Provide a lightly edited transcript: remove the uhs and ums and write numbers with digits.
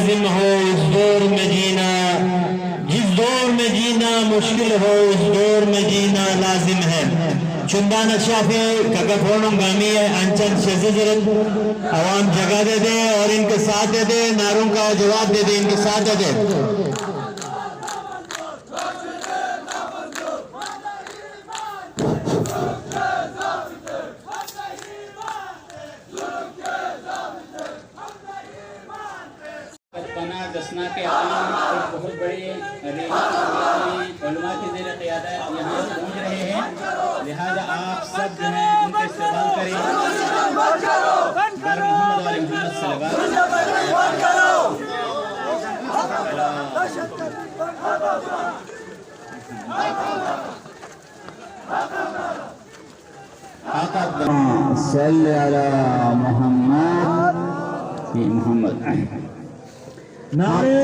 लाजिम हो इस दौर में जीना, जिस दौर में जीना मुश्किल हो उस दौर में जीना लाजिम है। चुंदान शाफी ककफोनम गामी है अंचन शजीजरन आवाम जगह दे दे और इनके साथ दे दे, नारों का जवाब दे दे, इनके साथ दे दे। दसना के आवाम बहुत बड़ी उलमा की ज़ेर क़ियादत यहाँ पहुँच रहे हैं, लिहाजा आप सब जो हैं उनका इस्तेमाल करें। मोहम्मद वाले मोहम्मद सल्लल्लाहु अलैहि मोहम्मद। नारे